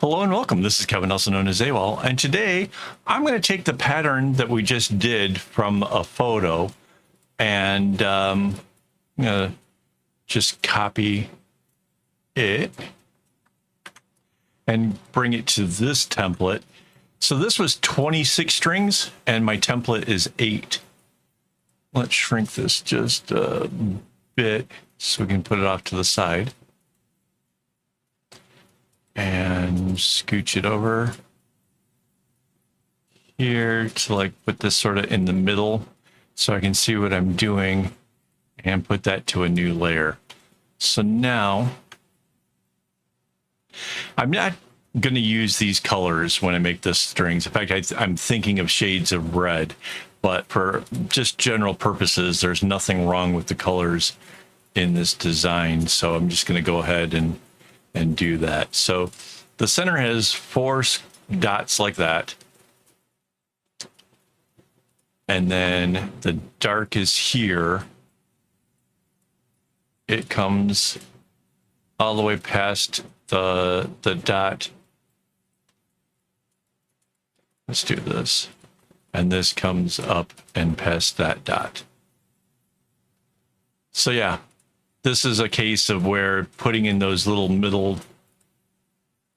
Hello and welcome. This is Kevin, also known as AWOL, and today I'm going to take the pattern that we just did from a photo and I'm going to just copy it and bring it to this template. So this was 26 strings and my template is 8. Let's shrink this just a bit so we can put it off to the side. And scooch it over here to like put this sort of in the middle so I can see what I'm doing and put that to a new layer. So now I'm not going to use these colors when I make the strings. In fact, I'm thinking of shades of red, but for just general purposes, there's nothing wrong with the colors in this design. So I'm just going to go ahead and do that. So the center has 4 dots like that. And then the dark is here. It comes all the way past the dot. Let's do this. And this comes up and past that dot. So yeah. This is a case of where putting in those little middle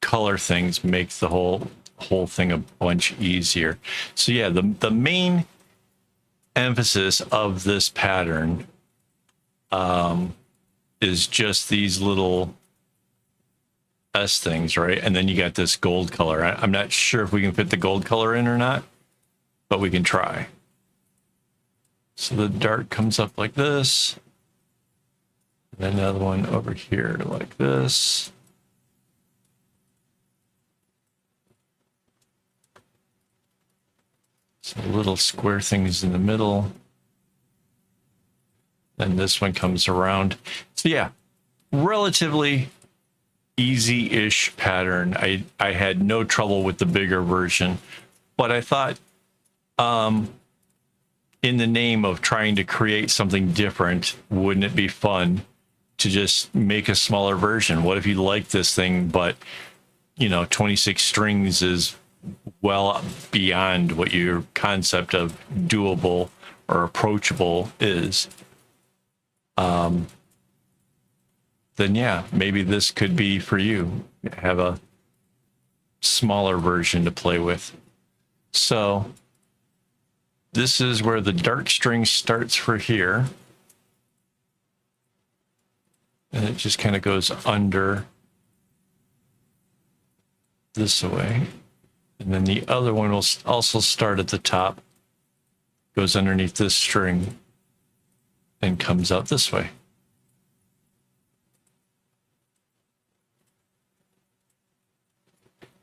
color things makes the whole thing a bunch easier. So yeah, the main emphasis of this pattern is just these little S things, right? And then you got this gold color. I'm not sure if we can fit the gold color in or not, but we can try. So the dark comes up like this. And another one over here like this. So little square things in the middle. Then this one comes around. So yeah, relatively easy-ish pattern. I had no trouble with the bigger version, but I thought in the name of trying to create something different, wouldn't it be fun to just make a smaller version? What if you like this thing, but 26 strings is well beyond what your concept of doable or approachable is? Then yeah, maybe this could be for you. Have a smaller version to play with. So this is where the dark string starts for here. And it just kind of goes under this way. And then the other one will also start at the top, goes underneath this string, and comes out this way.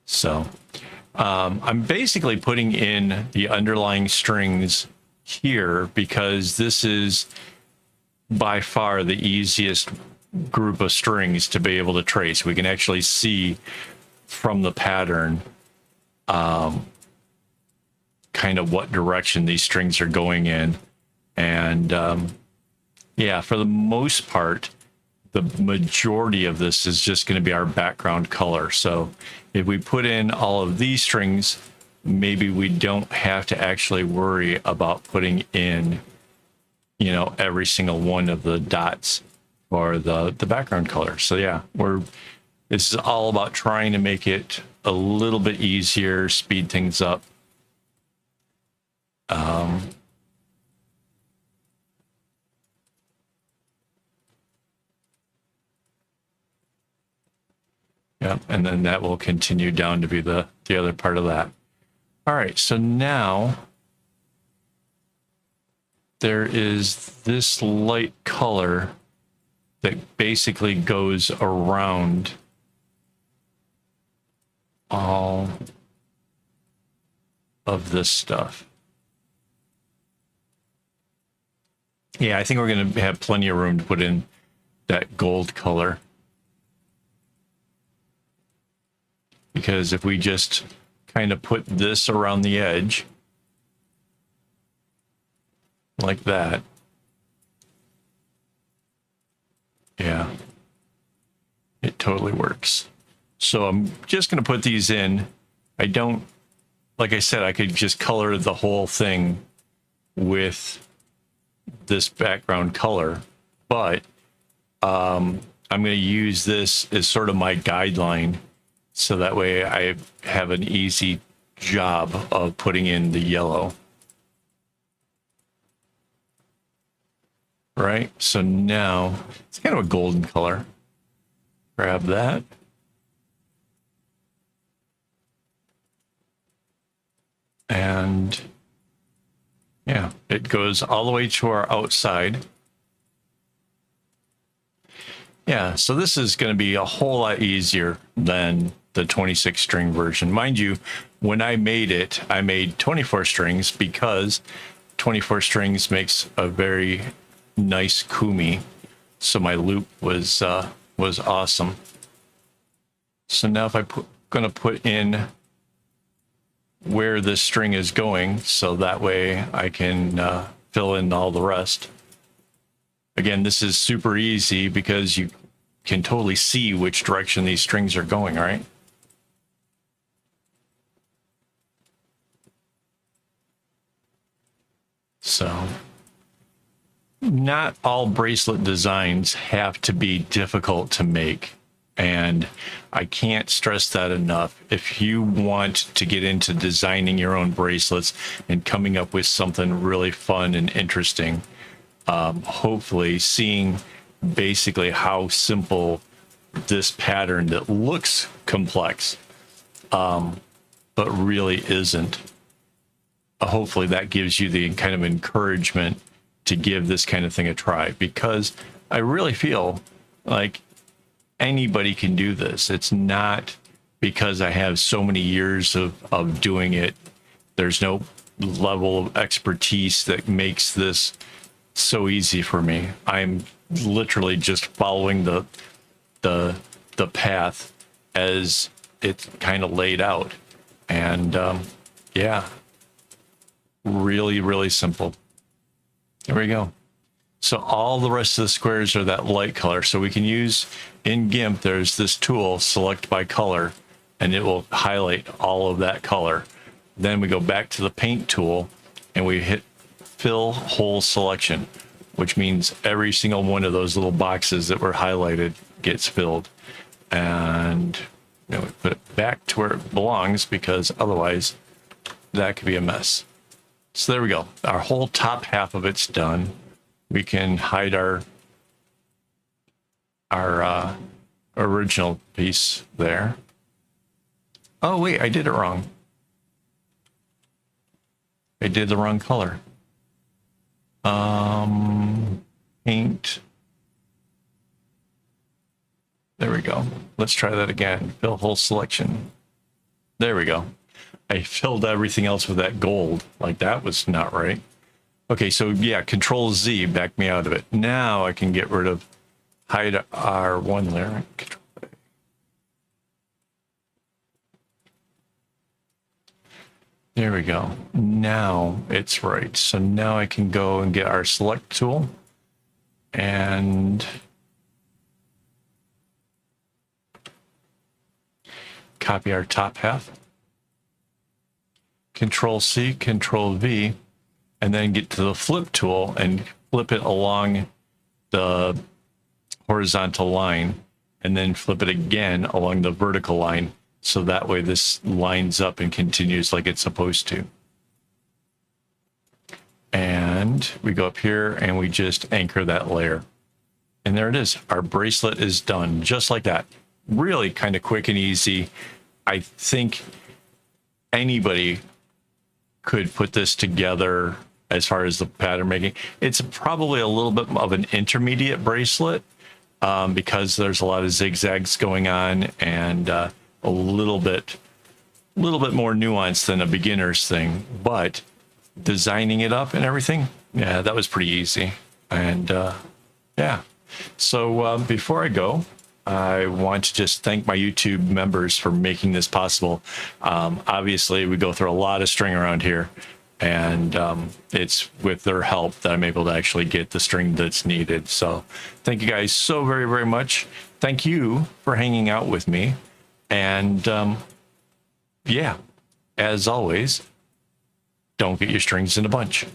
So I'm basically putting in the underlying strings here because this is by far the easiest group of strings to be able to trace. We can actually see from the pattern kind of what direction these strings are going in. And yeah, for the most part, the majority of this is just going to be our background color. So if we put in all of these strings, maybe we don't have to actually worry about putting in every single one of the dots or the background color. So yeah, this is all about trying to make it a little bit easier, speed things up. Yeah, and then that will continue down to be the other part of that. All right, so now there is this light color that basically goes around all of this stuff. Yeah, I think we're going to have plenty of room to put in that gold color. Because if we just kind of put this around the edge, like that, yeah, it totally works. So I'm just going to put these in. I don't, like I said, I could just color the whole thing with this background color, but I'm going to use this as sort of my guideline, so that way I have an easy job of putting in the yellow. Right, so now it's kind of a golden color. Grab that. And yeah, it goes all the way to our outside. Yeah, so this is going to be a whole lot easier than the 26 string version. Mind you, when I made it, I made 24 strings because 24 strings makes a very nice kumi. So my loop was awesome. So now if gonna put in where this string is going, so that way I can fill in all the rest. Again, this is super easy because you can totally see which direction these strings are going, right? So not all bracelet designs have to be difficult to make. And I can't stress that enough. If you want to get into designing your own bracelets and coming up with something really fun and interesting, hopefully seeing basically how simple this pattern that looks complex, but really isn't. Hopefully that gives you the kind of encouragement to give this kind of thing a try, because I really feel like anybody can do this. It's not because I have so many years of doing it. There's no level of expertise that makes this so easy for me. I'm literally just following the path as it's kind of laid out. And yeah, really, really simple. There we go. So all the rest of the squares are that light color. So we can use in GIMP, there's this tool, select by color, and it will highlight all of that color. Then we go back to the paint tool and we hit fill whole selection, which means every single one of those little boxes that were highlighted gets filled. And we put it back to where it belongs, because otherwise that could be a mess. So there we go. Our whole top half of it's done. We can hide our original piece there. Oh wait, I did it wrong. I did the wrong color. Paint. There we go. Let's try that again. Fill whole selection. There we go. I filled everything else with that gold. Like, that was not right. Okay, so yeah, Control Z backed me out of it. Now I can get rid of, hide our one layer. Control A. There we go. Now it's right. So now I can go and get our select tool and copy our top half. Control C, Control V, and then get to the flip tool and flip it along the horizontal line, and then flip it again along the vertical line. So that way this lines up and continues like it's supposed to. And we go up here and we just anchor that layer. And there it is. Our bracelet is done just like that. Really kind of quick and easy. I think anybody could put this together as far as the pattern making. It's probably a little bit of an intermediate bracelet because there's a lot of zigzags going on, and a little bit more nuanced than a beginner's thing. But designing it up and everything, yeah, that was pretty easy. And yeah, so before I go, I want to just thank my YouTube members for making this possible. Obviously, we go through a lot of string around here, and it's with their help that I'm able to actually get the string that's needed. So thank you guys so very, very much. Thank you for hanging out with me. And yeah, as always, don't get your strings in a bunch.